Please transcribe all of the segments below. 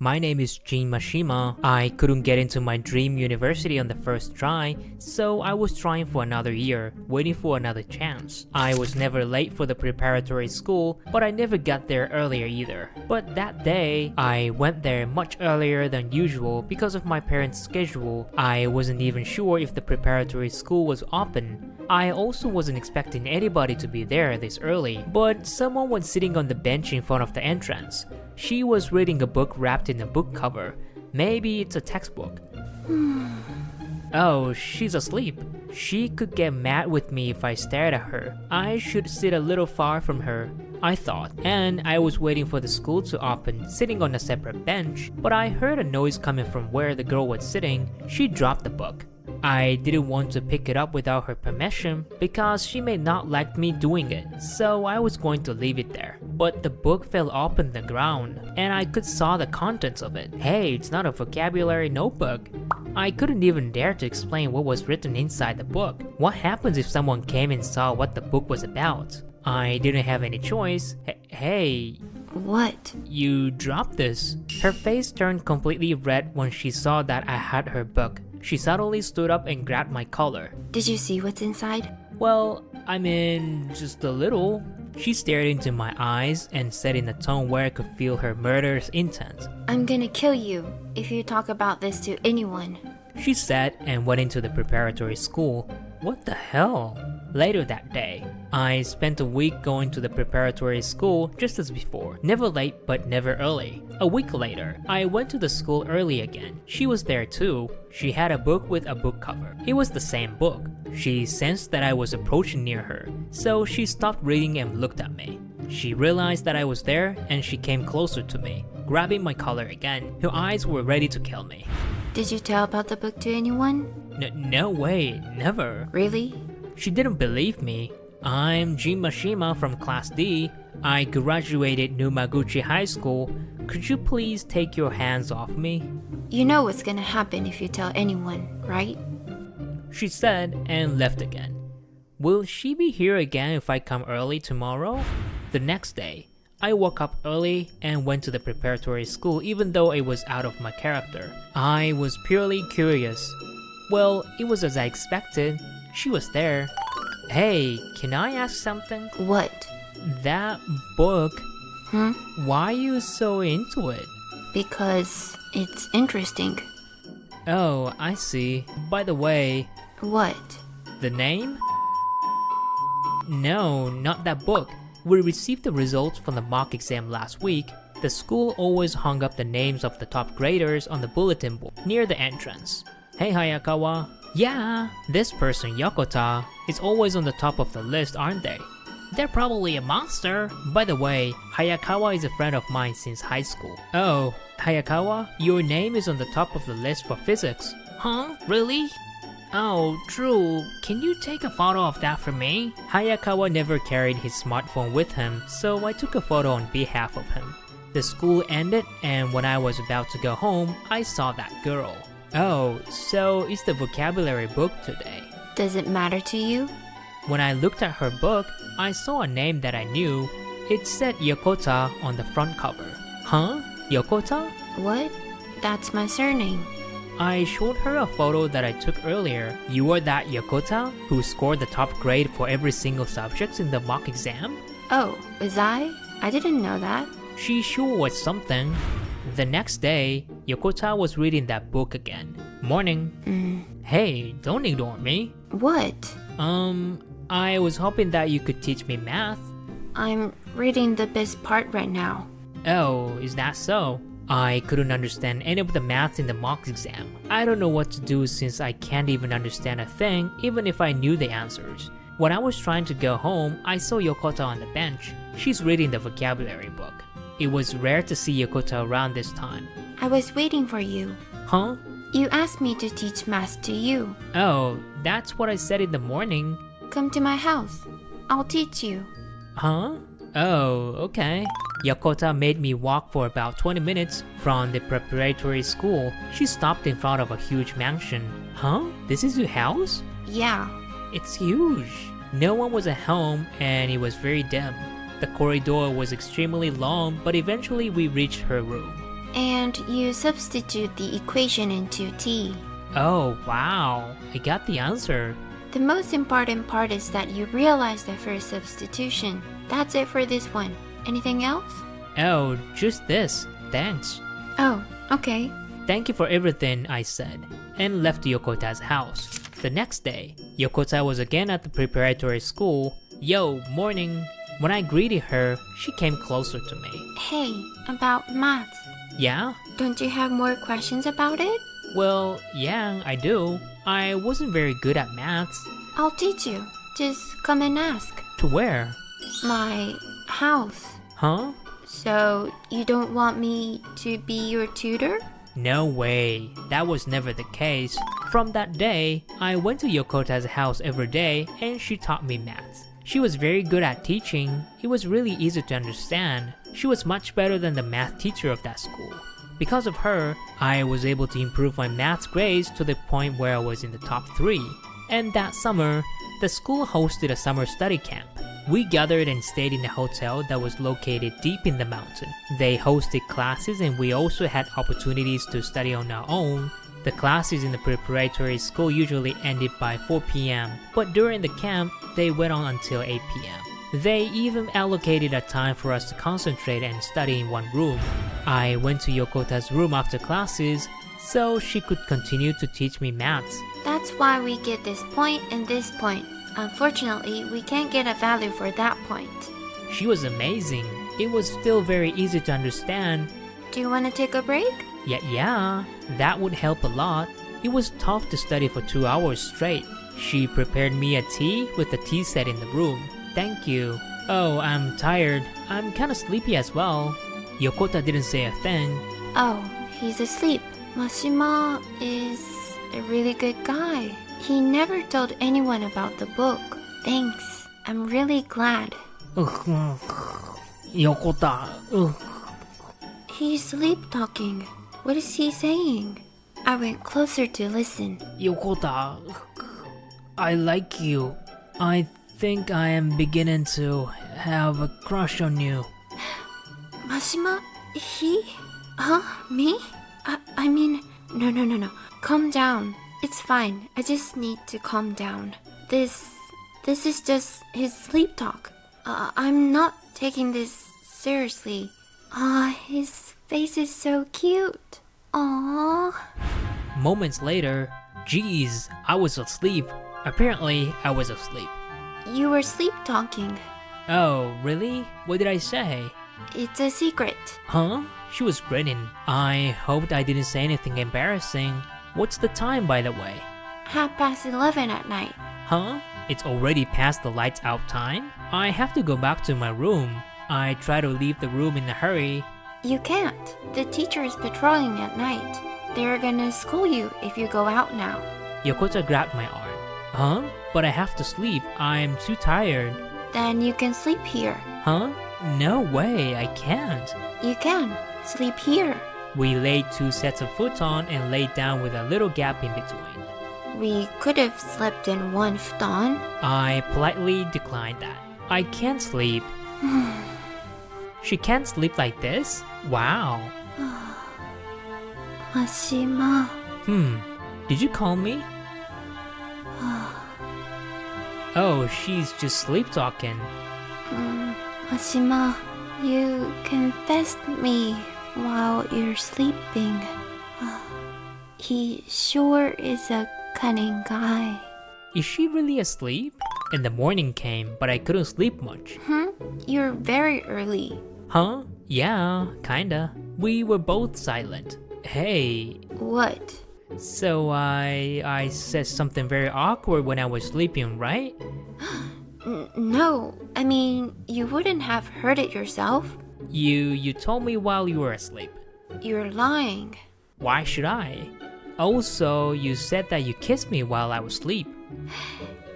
My name is Jin Mashima. I couldn't get into my dream university on the first try, so I was trying for another year, waiting for another chance. I was never late for the preparatory school, but I never got there earlier either. But that day, I went there much earlier than usual because of my parents' schedule. I wasn't even sure if the preparatory school was open. I also wasn't expecting anybody to be there this early, but someone was sitting on the bench in front of the entrance. She was reading a book wrapped in a book cover. Maybe it's a textbook. Oh, she's asleep. She could get mad with me if I stared at her. I should sit a little far from her, I thought, and I was waiting for the school to open, sitting on a separate bench, but I heard a noise coming from where the girl was sitting. She dropped the book. I didn't want to pick it up without her permission because she may not like me doing it, so I was going to leave it there. But the book fell off on the ground, and I could saw the contents of it. Hey, it's not a vocabulary notebook. I couldn't even dare to explain what was written inside the book. What happens if someone came and saw what the book was about? I didn't have any choice. Hey. What? You dropped this. Her face turned completely red when she saw that I had her book. She suddenly stood up and grabbed my collar. Did you see what's inside? Well, I mean, just a little. She stared into my eyes and said in a tone where I could feel her murderous intent. I'm gonna kill you if you talk about this to anyone. She said and went into the preparatory school. What the hell? Later that day, I spent a week going to the preparatory school just as before. Never late but never early. A week later, I went to the school early again. She was there too. She had a book with a book cover. It was the same book. She sensed that I was approaching near her, so she stopped reading and looked at me. She realized that I was there and she came closer to me, grabbing my collar again. Her eyes were ready to kill me. Did you tell about the book to anyone? No way, never. Really? She didn't believe me. I'm Jin Mashima from Class D. I graduated Numaguchi High School. Could you please take your hands off me? You know what's gonna happen if you tell anyone, right? She said and left again. Will she be here again if I come early tomorrow? The next day, I woke up early and went to the preparatory school even though it was out of my character. I was purely curious. Well, it was as I expected. She was there. Hey, can I ask something? What? That book, Hmm? why are you so into it? Because it's interesting. Oh, I see. By the way, What? the name? No, not that book. We received the results from the mock exam last week. The school always hung up the names of the top graders on the bulletin board near the entrance. Hey Hayakawa. Yeah, this person, Yokota, is always on the top of the list, aren't they? They're probably a monster. By the way, Hayakawa is a friend of mine since high school. Oh, Hayakawa, your name is on the top of the list for physics. Huh? Really? Oh, Drew, can you take a photo of that for me? Hayakawa never carried his smartphone with him, so I took a photo on behalf of him. The school ended, and when I was about to go home, I saw that girl. Oh, so it's the vocabulary book today. Does it matter to you? When I looked at her book, I saw a name that I knew. It said Yokota on the front cover. Huh? Yokota? What? That's my surname. I showed her a photo that I took earlier. You are that Yokota who scored the top grade for every single subject in the mock exam? Oh, was I? I didn't know that. She sure was something. The next day, Yokota was reading that book again. Morning. Hey, don't ignore me. What? I was hoping that you could teach me math. I'm reading the best part right now. Oh, is that so? I couldn't understand any of the math in the mock exam. I don't know what to do since I can't even understand a thing even if I knew the answers. When I was trying to go home, I saw Yokota on the bench. She's reading the vocabulary book. It was rare to see Yokota around this time. I was waiting for you. Huh? You asked me to teach math to you. Oh, that's what I said in the morning. Come to my house. I'll teach you. Huh? Oh, okay. Yokota made me walk for about 20 minutes from the preparatory school. She stopped in front of a huge mansion. Huh? This is your house? Yeah. It's huge. No one was at home and it was very dim. The corridor was extremely long, but eventually we reached her room. And you substitute the equation into t. Oh, wow. I got the answer. The most important part is that you realize the first substitution. That's it for this one. Anything else? Oh, just this. Thanks. Oh, okay. Thank you for everything, I said, and left Yokota's house. The next day, Yokota was again at the preparatory school. Yo, morning. When I greeted her, she came closer to me. Hey, about maths. Yeah? Don't you have more questions about it? Well, yeah, I do. I wasn't very good at maths. I'll teach you. Just come and ask. To where? My house. Huh? So, you don't want me to be your tutor? No way. That was never the case. From that day, I went to Yokota's house every day and she taught me maths. She was very good at teaching. It was really easy to understand. She was much better than the math teacher of that school. Because of her, I was able to improve my maths grades to the point where I was in the top 3. And that summer, the school hosted a summer study camp. We gathered and stayed in a hotel that was located deep in the mountain. They hosted classes and we also had opportunities to study on our own. The classes in the preparatory school usually ended by 4 p.m., but during the camp, they went on until 8 p.m. They even allocated a time for us to concentrate and study in one room. I went to Yokota's room after classes, so she could continue to teach me maths. That's why we get this point and this point. Unfortunately, we can't get a value for that point. She was amazing. It was still very easy to understand. Do you want to take a break? Yeah, that would help a lot. It was tough to study for 2 hours straight. She prepared me a tea with a tea set in the room. Thank you. Oh, I'm tired. I'm kinda sleepy as well. Yokota didn't say a thing. Oh, he's asleep. Mashima is a really good guy. He never told anyone about the book. Thanks. I'm really glad. Yokota. He's sleep talking. What is he saying? I went closer to listen. Yokota. I like you. I think I am beginning to have a crush on you. Mashima? He? Huh? Me? I mean, no. Calm down. It's fine. I just need to calm down. This is just his sleep talk. I'm not taking this seriously. His face is so cute. Aww. Moments later, geez, I was asleep. Apparently, I was asleep. You were sleep talking. Oh, really? What did I say? It's a secret. Huh? She was grinning. I hoped I didn't say anything embarrassing. What's the time, by the way? 11:30 at night. Huh? It's already past the lights out time? I have to go back to my room. I try to leave the room in a hurry. You can't. The teacher is patrolling at night. They're gonna school you if you go out now. Yokota grabbed my arm. Huh? But I have to sleep. I'm too tired. Then you can sleep here. Huh? No way, I can't. You can. Sleep here. We laid 2 sets of futon and laid down with a little gap in between. We could have slept in one futon. I politely declined that. I can't sleep. She can't sleep like this? Wow. Mashima. Did you call me? Oh, she's just sleep talking. Mashima, you confessed me while you're sleeping. He sure is a cunning guy. Is she really asleep? And the morning came, but I couldn't sleep much. You're very early. Huh? Yeah, kinda. We were both silent. Hey. What? So I said something very awkward when I was sleeping, right? No, I mean, you wouldn't have heard it yourself. You told me while you were asleep. You're lying. Why should I? Also, you said that you kissed me while I was asleep.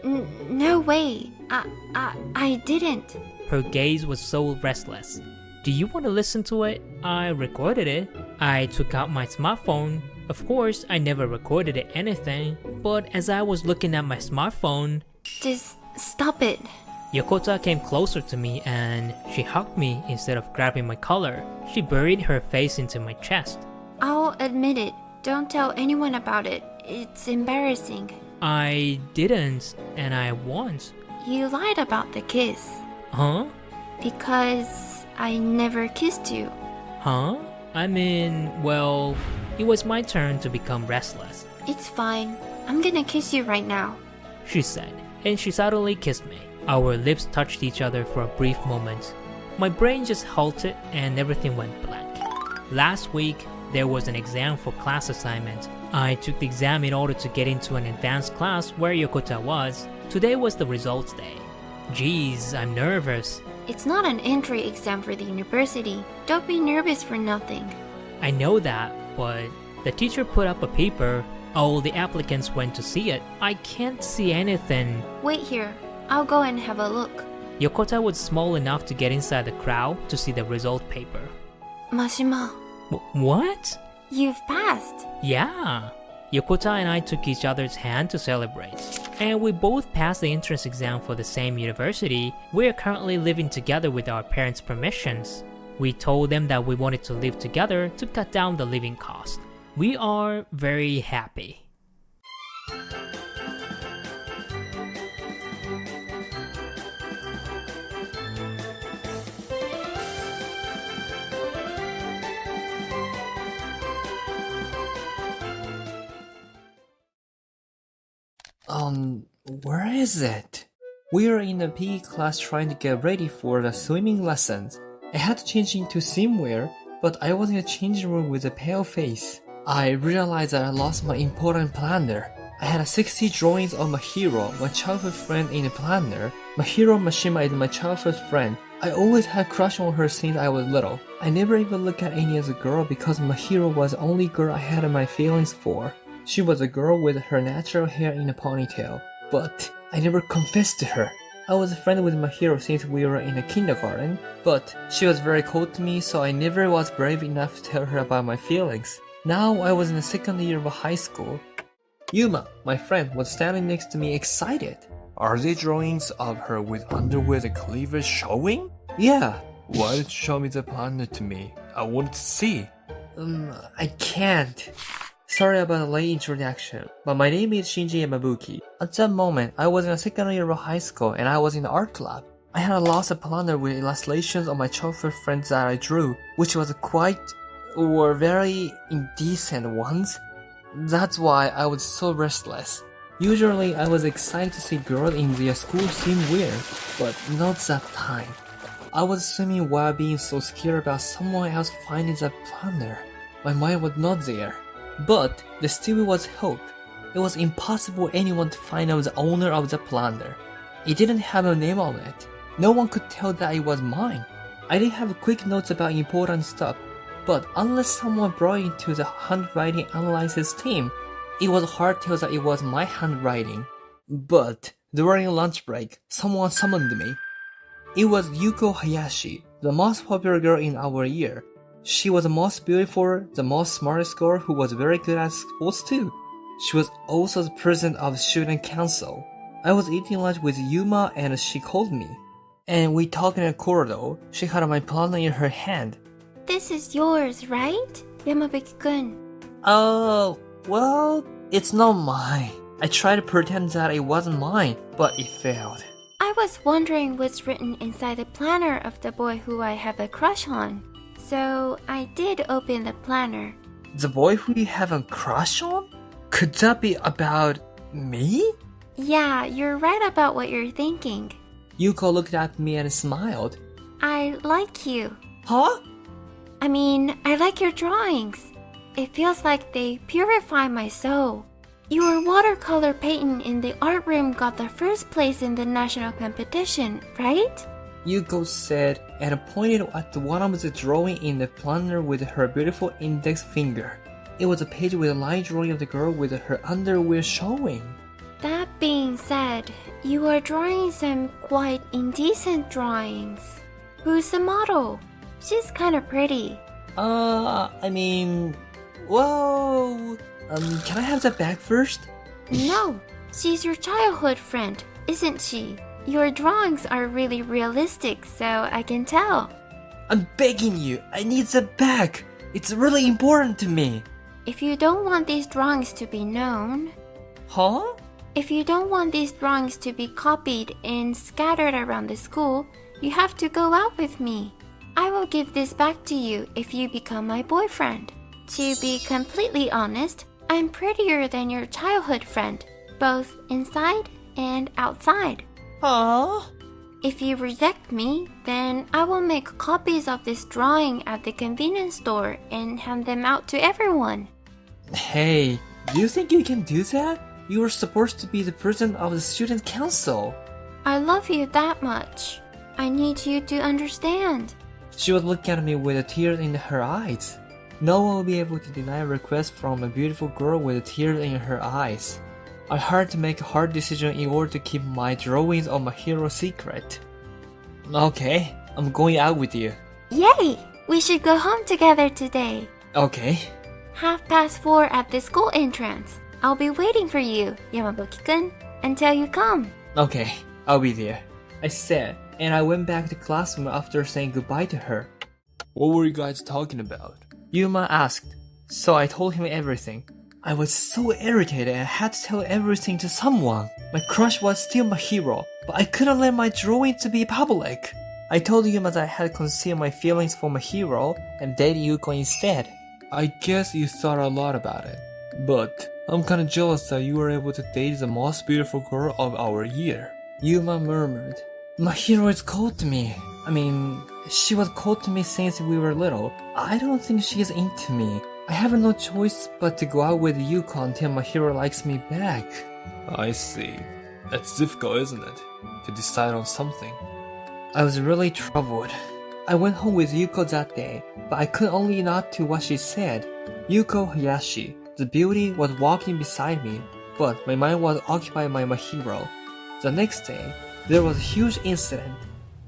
No way. I didn't. Her gaze was so restless. Do you want to listen to it? I recorded it. I took out my smartphone. Of course, I never recorded anything, but as I was looking at my smartphone... Just stop it. Yokota came closer to me and she hugged me instead of grabbing my collar. She buried her face into my chest. I'll admit it. Don't tell anyone about it. It's embarrassing. I didn't, and I won't. You lied about the kiss. Huh? Because I never kissed you. Huh? I mean, well, it was my turn to become restless. It's fine. I'm gonna kiss you right now. She said, and she suddenly kissed me. Our lips touched each other for a brief moment. My brain just halted and everything went blank. Last week, there was an exam for class assignment. I took the exam in order to get into an advanced class where Yokota was. Today was the results day. Geez, I'm nervous. It's not an entry exam for the university. Don't be nervous for nothing. I know that, but the teacher put up a paper. All the applicants went to see it. I can't see anything. Wait here. I'll go and have a look. Yokota was small enough to get inside the crowd to see the result paper. Mashima, What? you've passed. Yeah. Yokota and I took each other's hand to celebrate. And we both passed the entrance exam for the same university. We are currently living together with our parents' permissions. We told them that we wanted to live together to cut down the living cost. We are very happy. Where is it? We are in the PE class trying to get ready for the swimming lessons. I had to change into swimwear, but I was in the changing room with a pale face. I realized that I lost my important planner. I had 60 drawings of Mahiro, my childhood friend, in a planner. Mahiro Mashima is my childhood friend. I always had a crush on her since I was little. I never even looked at any as a girl because Mahiro was the only girl I had my feelings for. She was a girl with her natural hair in a ponytail, but I never confessed to her. I was a friend with Mahiro since we were in a kindergarten, but she was very cold to me, so I never was brave enough to tell her about my feelings. Now I was in the second year of high school. Yuma, my friend, was standing next to me excited. Are they drawings of her with underwear the cleavage showing? Yeah. Why did you show me the planner to me? I wanted to see. I can't. Sorry about the late introduction, but my name is Shinji Yamabuki. At that moment, I was in the second year of high school and I was in the art club. I had lost a planner with illustrations of my childhood friends that I drew, which was very indecent ones. That's why I was so restless. Usually, I was excited to see girls in their school swimwear, but not that time. I was swimming while being so scared about someone else finding that planner. My mind was not there. But there still was hope. It was impossible anyone to find out the owner of the planner. It didn't have a name on it. No one could tell that it was mine. I did have quick notes about important stuff, but unless someone brought it into the handwriting analysis team, it was hard to tell that it was my handwriting. But during lunch break, someone summoned me. It was Yuko Hayashi, the most popular girl in our year. She was the most beautiful, the most smartest girl who was very good at sports too. She was also the president of the student council. I was eating lunch with Yuma and she called me. And we talked in the corridor. She had my planner in her hand. This is yours, right? Yamabuki-kun. Well, it's not mine. I tried to pretend that it wasn't mine, but it failed. I was wondering what's written inside the planner of the boy who I have a crush on. So I did open the planner. The boy who you have a crush on? Could that be about me? Yeah, you're right about what you're thinking. Yuko looked at me and smiled. I like you. Huh? I mean, I like your drawings. It feels like they purify my soul. Your watercolor painting in the art room got the first place in the national competition, right? Yuko said and pointed at one of the drawing in the planner with her beautiful index finger. It was a page with a line drawing of the girl with her underwear showing. That being said, you are drawing some quite indecent drawings. Who's the model? She's kinda pretty. Can I have that back first? No, she's your childhood friend, isn't she? Your drawings are really realistic, so I can tell. I'm begging you, I need that back. It's really important to me. If you don't want these drawings to be known, Huh? if you don't want these drawings to be copied and scattered around the school, you have to go out with me. I will give this back to you if you become my boyfriend. To be completely honest, I'm prettier than your childhood friend, both inside and outside. Huh? If you reject me, then I will make copies of this drawing at the convenience store and hand them out to everyone. Hey, do you think you can do that? You were supposed to be the president of the student council. I love you that much. I need you to understand. She was looking at me with a tear in her eyes. No one will be able to deny a request from a beautiful girl with a tear in her eyes. I had to make a hard decision in order to keep my drawings of my hero secret. Okay, I'm going out with you. Yay! We should go home together today. Okay. 4:30 at the school entrance. I'll be waiting for you, Yamabuki-kun, until you come. Okay, I'll be there, I said, and I went back to the classroom after saying goodbye to her. What were you guys talking about? Yuma asked, so I told him everything. I was so irritated and I had to tell everything to someone. My crush was still my hero, but I couldn't let my drawing to be public. I told Yuma that I had concealed my feelings for my hero and dated Yuko instead. I guess you thought a lot about it. But I'm kinda jealous that you were able to date the most beautiful girl of our year. Yuma murmured. My hero is cold to me. She was cold to me since we were little. I don't think she is into me. I have no choice but to go out with Yuko until my hero likes me back. I see. It's difficult, isn't it? To decide on something. I was really troubled. I went home with Yuko that day, but I could only nod to what she said. Yuko Hayashi, the beauty, was walking beside me, but my mind was occupied by my hero. The next day, there was a huge incident.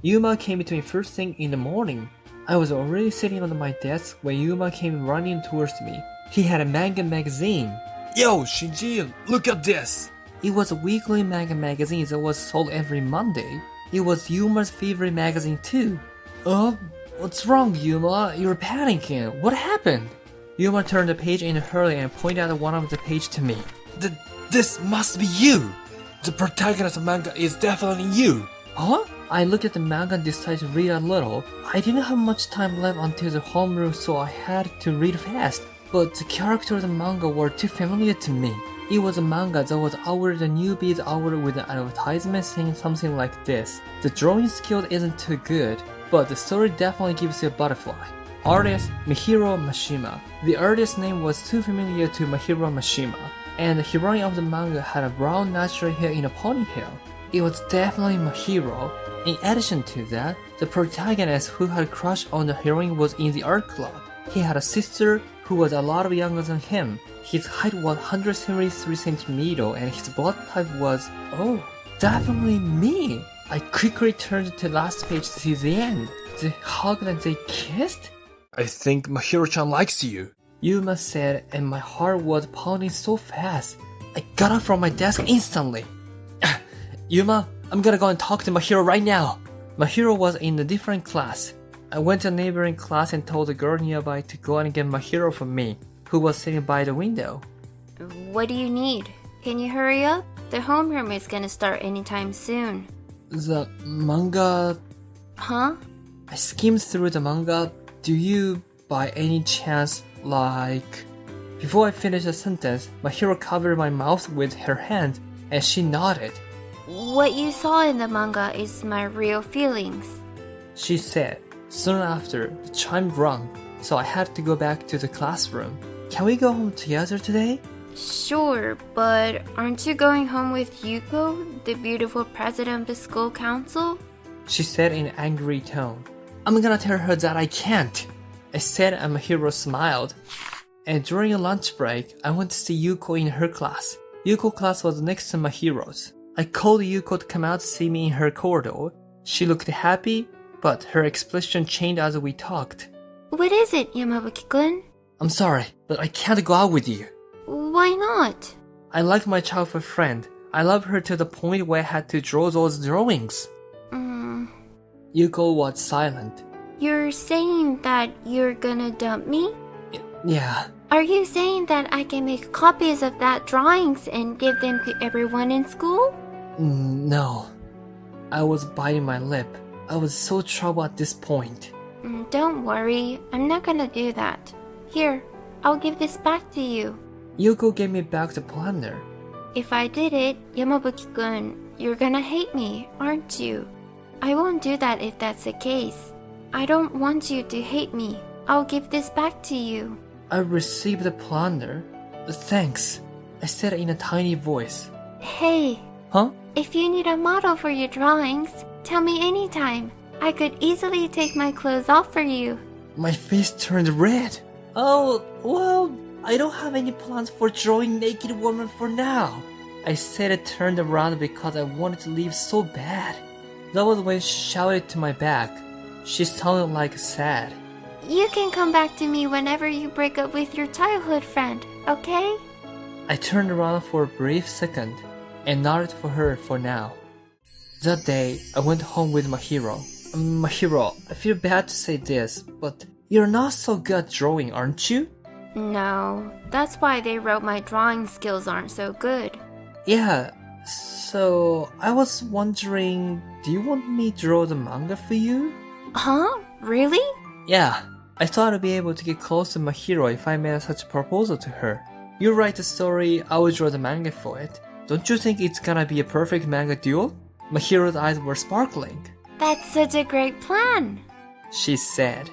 Yuma came to me first thing in the morning. I was already sitting on my desk when Yuma came running towards me. He had a manga magazine. Yo, Shinji, look at this! It was a weekly manga magazine that was sold every Monday. It was Yuma's favorite magazine too. What's wrong, Yuma? You're panicking. What happened? Yuma turned the page in a hurry and pointed out one of the page to me. This must be you! The protagonist of manga is definitely you! Huh? I looked at the manga and decided to read a little. I didn't have much time left until the homeroom, so I had to read fast. But the characters of the manga were too familiar to me. It was a manga that was our the newbies hour with an advertisement saying something like this. The drawing skill isn't too good, but the story definitely gives you a butterfly. Artist Mihiro Mashima. The artist's name was too familiar to Mihiro Mashima, and the heroine of the manga had a brown natural hair in a ponytail. It was definitely Mihiro. In addition to that, the protagonist who had a crush on the heroine was in the art club. He had a sister who was a lot younger than him. His height was 173 centimeters and his blood type was, definitely me. I quickly turned to the last page to see the end. They hugged and they kissed? I think Mahiro-chan likes you. Yuma said, and my heart was pounding so fast. I got up from my desk instantly. Yuma, I'm gonna go and talk to Mahiro right now. Mahiro was in a different class. I went to a neighboring class and told the girl nearby to go and get Mahiro for me, who was sitting by the window. What do you need? Can you hurry up? The homeroom is gonna start anytime soon. The manga... Huh? I skimmed through the manga. Do you, by any chance, like... Before I finished the sentence, Mahiro covered my mouth with her hand, and she nodded. What you saw in the manga is my real feelings. She said. Soon after, the chime rang, so I had to go back to the classroom. Can we go home together today? Sure, but aren't you going home with Yuko, the beautiful president of the school council? She said in an angry tone. I'm gonna tell her that I can't. I said and Mahiro smiled. And during a lunch break, I went to see Yuko in her class. Yuko's class was next to Mahiro's. I called Yuko to come out to see me in her corridor. She looked happy, but her expression changed as we talked. What is it, Yamabuki-kun? I'm sorry, but I can't go out with you. Why not? I like my childhood friend. I love her to the point where I had to draw those drawings. Yuko was silent. You're saying that you're gonna dump me? Yeah. Are you saying that I can make copies of that drawings and give them to everyone in school? No. I was biting my lip. I was so troubled at this point. Don't worry, I'm not gonna do that. Here, I'll give this back to you. Yuko gave me back the planner. If I did it, Yamabuki-kun, you're gonna hate me, aren't you? I won't do that if that's the case. I don't want you to hate me. I'll give this back to you. I received the planner. Thanks, I said in a tiny voice. Hey, Huh? if you need a model for your drawings, tell me anytime. I could easily take my clothes off for you. My face turned red. Oh, well, I don't have any plans for drawing naked woman for now. I said it turned around because I wanted to leave so bad. That was when she shouted to my back. She sounded like sad. You can come back to me whenever you break up with your childhood friend, okay? I turned around for a brief second and nodded for her for now. That day, I went home with Mahiro. Mahiro, I feel bad to say this, but you're not so good at drawing, aren't you? No, that's why they wrote my drawing skills aren't so good. Yeah, so I was wondering, do you want me to draw the manga for you? Huh? Really? Yeah, I thought I'd be able to get close to Mahiro if I made such a proposal to her. You write the story, I will draw the manga for it. Don't you think it's gonna be a perfect manga duel? Mahiro's eyes were sparkling. That's such a great plan. She said.